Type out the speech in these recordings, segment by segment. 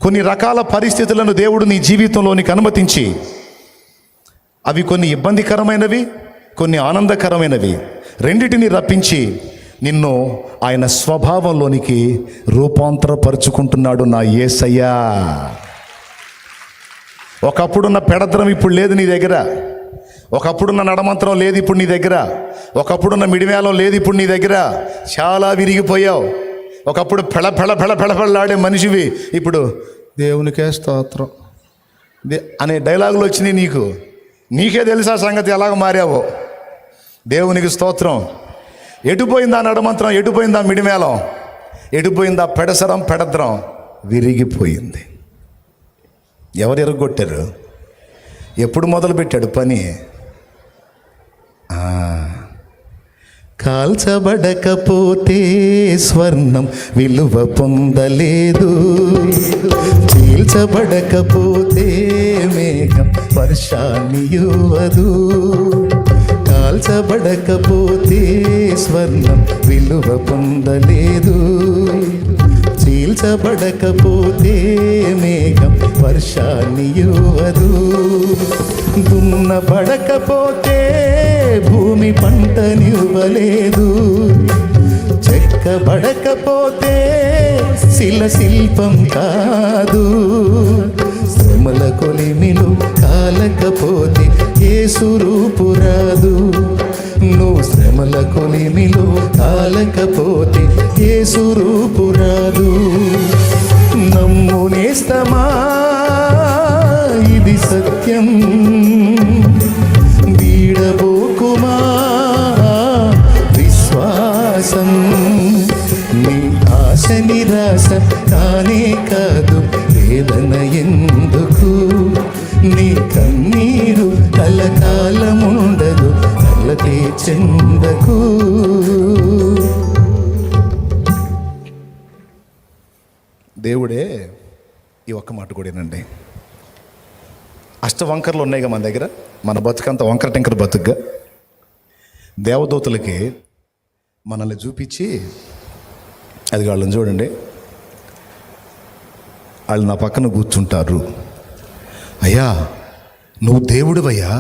కొన్ని రకాల పరిస్థితులను దేవుడు నీ జీవితంలోనికి అనుమతించి, అవి కొన్ని ఇబ్బందికరమైనవి, కొన్ని ఆనందకరమైనవి, రెండిటిని రప్పించి నిన్ను ఆయన స్వభావంలోనికి రూపాంతరపరుచుకుంటున్నాడు నా యేసయ్యా. ఒకప్పుడున్న పెడద్రం ఇప్పుడు లేదు నీ దగ్గర. ఒకప్పుడున్న నడమంత్రం లేదు ఇప్పుడు నీ దగ్గర. ఒకప్పుడున్న మిడిమేళం లేదు ఇప్పుడు నీ దగ్గర. చాలా విరిగిపోయావు. ఒకప్పుడు పెళపెళలాడే మనిషివి, ఇప్పుడు దేవునికే స్తోత్రం అనే డైలాగులు వచ్చినాయి. నీకే తెలుసా సంగతి ఎలాగ మారావో. దేవునికి స్తోత్రం. ఎటుపోయిందా నడమంత్రం, ఎటుపోయిందా మిడిమేళం, ఎటుపోయిందా పెడద్రం, విరిగిపోయింది. ఎవరు ఎరగొట్టారు? ఎప్పుడు మొదలుపెట్టాడు పని? కాల్చబడకపోతే స్వర్ణం విలువ పొందలేదు, చీల్చబడకపోతే మేఘం వర్షాన్ని ఇవ్వదు. కాల్చబడకపోతే స్వర్ణం విలువ పొందలేదు, చీల్చబడకపోతే మేఘం వర్షాన్ని ఇవ్వదు. దున్నబడకపోతే భూమి పంటనివ్వలేదు, చెక్కబడకపోతే శిల్పం కాదు. శ్రమల కొలిమిలు కాలకపోతే యేసు రూపు రాదు. నువ్వు శ్రమల కొలిమిలు కాలకపోతే యేసు రూపు రాదు. నమ్ము నేస్తమా, ఇది సత్యం, వీడబోకుమా విశ్వాసం. నీ ఆశ నిరాశ కానే కాదు, వేదన ఎందుకు? నీ కన్నీరు కలకాలముండదు, కలతే చెందకు. దేవుడే ఈ ఒక్క మాట కూడానండి. అష్టవంకర్లు ఉన్నాయిగా మన దగ్గర. మన బతుకంత వంకర టెంకర బతుకుగా దేవదూతలకి మనల్ని చూపించి, అది వాళ్ళని చూడండి, వాళ్ళు నా పక్కన కూర్చుంటారు. అయ్యా నువ్వు దేవుడివయ్యా,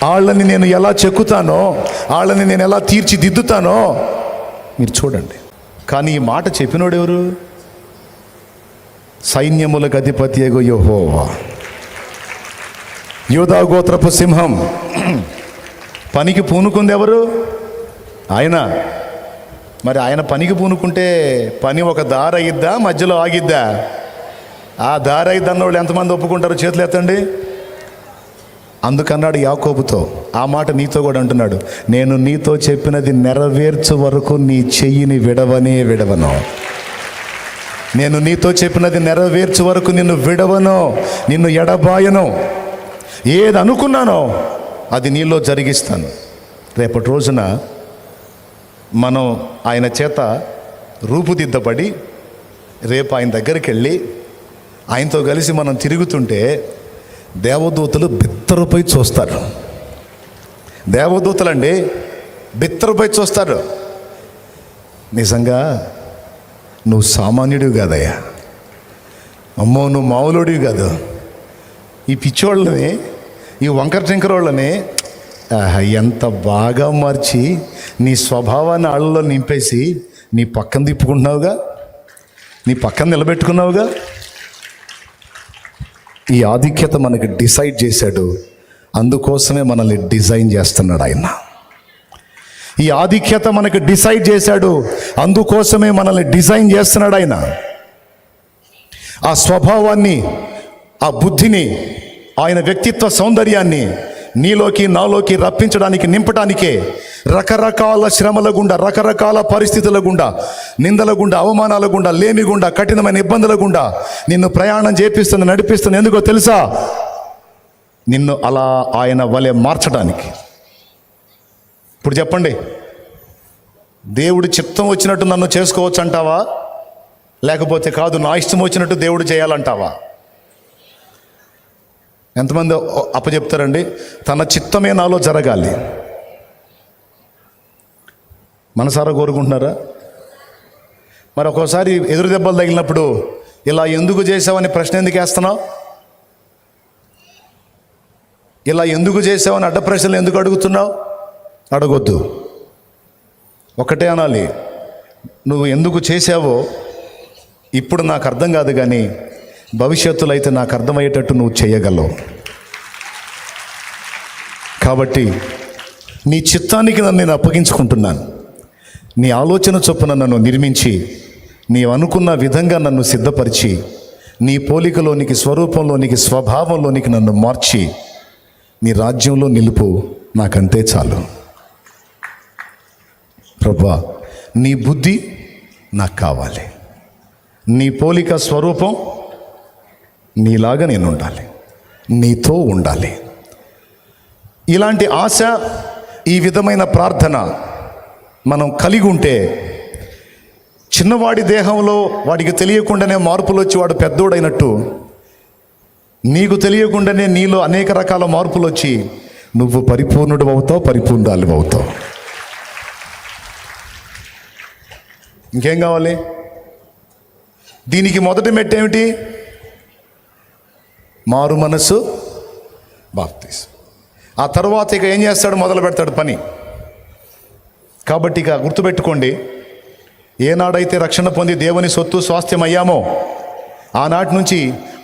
వాళ్ళని నేను ఎలా చెక్కుతానో, వాళ్ళని నేను ఎలా తీర్చిదిద్దుతానో మీరు చూడండి. కానీ ఈ మాట చెప్పినోడు ఎవరు? సైన్యములకు అధిపతి యెహోవా, యూదా గోత్రపు సింహం. పనికి పూనుకుంది ఎవరు? ఆయన. మరి ఆయన పనికి పూనుకుంటే పని ఒక దారి అయ్యిద్దా, మధ్యలో ఆగిద్దా? ఆ దారి అయ్యిద్దన్న వాళ్ళు ఎంతమంది ఒప్పుకుంటారు? చేతులు ఎత్తండి. అందుకన్నాడు యాకోబుతో, ఆ మాట నీతో కూడా అంటున్నాడు, నేను నీతో చెప్పినది నెరవేర్చు వరకు నీ చెయ్యిని విడవను. నేను నీతో చెప్పినది నెరవేర్చు వరకు నిన్ను విడవను, నిన్ను ఎడబాయను. ఏది అనుకున్నానో అది నీలో జరిగిస్తాను. రేపటి రోజున మనం ఆయన చేత రూపుదిద్దబడి రేపు ఆయన దగ్గరికి వెళ్ళి ఆయనతో కలిసి మనం తిరుగుతుంటే దేవదూతలు బిత్తరపై చూస్తారు. దేవదూతలండి బిత్తరపై చూస్తారు. నిజంగా నువ్వు సామాన్యుడివి కాదయ్యా, అమ్మో నువ్వు మామూలుడివి కాదు. ఈ పిచ్చోళ్ళని, ఈ వంకర టెంకర వాళ్ళని ఎంత బాగా మార్చి నీ స్వభావాన్ని ఆళ్ళలో నింపేసి నీ పక్కన తిప్పుకుంటున్నావుగా, నీ పక్కన నిలబెట్టుకున్నావుగా. ఈ ఆధిక్యత మనకి డిసైడ్ చేశాడు, అందుకోసమే మనల్ని డిజైన్ చేస్తున్నాడు ఆయన. ఈ ఆధిక్యత మనకి డిసైడ్ చేశాడు, అందుకోసమే మనల్ని డిజైన్ చేస్తున్నాడు ఆయన. ఆ స్వభావాన్ని, ఆ బుద్ధిని, ఆయన వ్యక్తిత్వ సౌందర్యాన్ని నీలోకి నాలోకి రప్పించడానికి, నింపడానికే రకరకాల శ్రమల గుండా, రకరకాల పరిస్థితుల గుండా, నిందల గుండా, అవమానాల గుండా, లేమి గుండా, కఠినమైన ఇబ్బందుల గుండా నిన్ను ప్రయాణం చేపిస్తుంది, నడిపిస్తుంది. ఎందుకో తెలుసా? నిన్ను అలా ఆయన వలె మార్చడానికి. ఇప్పుడు చెప్పండి, దేవుడు చిత్తం వచ్చినట్టు నన్ను చేసుకోవచ్చు అంటావా? లేకపోతే కాదు నా ఇష్టం వచ్చినట్టు దేవుడు చేయాలంటావా? ఎంతమంది అప్పచెప్తారండి? తన చిత్తమే నాలో జరగాలి. మనసారా కోరుకుంటున్నారా? మరి ఒక్కోసారి ఎదురు దెబ్బలు తగిలినప్పుడు ఇలా ఎందుకు చేసావని ప్రశ్న ఎందుకు వేస్తున్నావు? ఇలా ఎందుకు చేసావని అడ్డ ప్రశ్నలు ఎందుకు అడుగుతున్నావు? అడగొద్దు. ఒకటే అనాలి, నువ్వు ఎందుకు చేసావో ఇప్పుడు నాకు అర్థం కాదు, కానీ భవిష్యత్తులో అయితే నాకు అర్థమయ్యేటట్టు నువ్వు చేయగలవు. కాబట్టి నీ చిత్తానికి నన్ను నేను అప్పగించుకుంటున్నాను. నీ ఆలోచన చొప్పున నన్ను నిర్మించి, నీవు అనుకున్న విధంగా నన్ను సిద్ధపరిచి, నీ పోలికలోనికి, స్వరూపంలోనికి, స్వభావంలోనికి నన్ను మార్చి నీ రాజ్యంలో నిలుపు. నాకంతే చాలు ప్రభువా. నీ బుద్ధి నాకు కావాలి, నీ పోలిక స్వరూపం నీలాగా నేను ఉండాలి, నీతో ఉండాలి. ఇలాంటి ఆశ, ఈ విధమైన ప్రార్థన మనం కలిగి ఉంటే చిన్నవాడి దేహంలో వాడికి తెలియకుండానే మార్పులు వచ్చి వాడు పెద్దోడైనట్టు, నీకు తెలియకుండానే నీలో అనేక రకాల మార్పులు వచ్చి నువ్వు పరిపూర్ణుడు అవుతావు, పరిపూర్ణాలు అవుతావు. ఇంకేం కావాలి? దీనికి మొదటి మెట్టేమిటి? మారు మనసు, బాప్తిసం. ఆ తర్వాత ఇక ఏం చేస్తాడు? మొదలు పెడతాడు పని. కాబట్టి ఇక గుర్తుపెట్టుకోండి, ఏనాడైతే రక్షణ పొంది దేవుని సొత్తు స్వాస్థ్యం అయ్యామో ఆనాటి నుంచి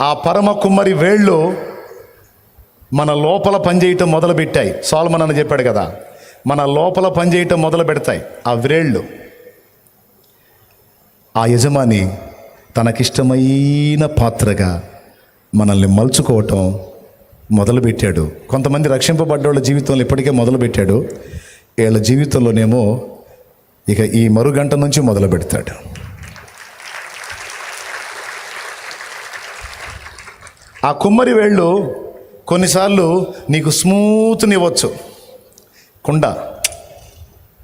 ఆ పరమ కుమ్మరి వేళ్ళు మన లోపల పనిచేయటం మొదలుపెట్టాయి. సొలొమోను అని చెప్పాడు కదా, మన లోపల పనిచేయటం మొదలు పెడతాయి ఆ వ్రేళ్ళు. ఆ యజమాని తనకిష్టమైన పాత్రగా మనల్ని మలుచుకోవటం మొదలుపెట్టాడు. కొంతమంది రక్షింపబడ్డోళ్ళ జీవితంలో ఇప్పటికే మొదలుపెట్టాడు. వీళ్ళ జీవితంలోనేమో ఇక ఈ మరుగంట నుంచి మొదలు పెడతాడు. ఆ కుమ్మరి వేళ్ళు కొన్నిసార్లు నీకు స్మూత్నివ్వచ్చు. కుండ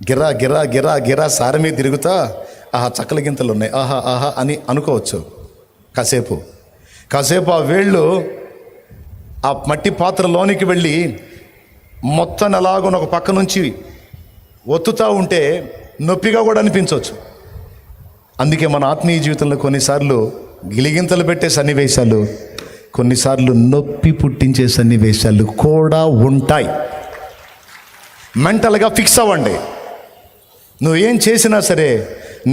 గిరా గిరా గిరా గిరా సార మీద తిరుగుతా, ఆహా చక్కల గింతలు ఉన్నాయి, ఆహా ఆహా అని అనుకోవచ్చు. కాసేపు ఆ వేళ్ళు ఆ మట్టి పాత్రలోనికి వెళ్ళి మొత్తం ఎలాగో ఒక పక్క నుంచి ఒత్తుతూ ఉంటే నొప్పిగా కూడా అనిపించవచ్చు. అందుకే మన ఆత్మీయ జీవితంలో కొన్నిసార్లు గిలిగింతలు పెట్టే సన్నివేశాలు, కొన్నిసార్లు నొప్పి పుట్టించే సన్నివేశాలు కూడా ఉంటాయి. మెంటల్గా ఫిక్స్ అవ్వండి. నువ్వేం చేసినా సరే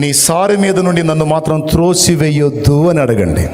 నీ సారి మీద నుండి నన్ను మాత్రం త్రోసివేయొద్దు అని అడగండి.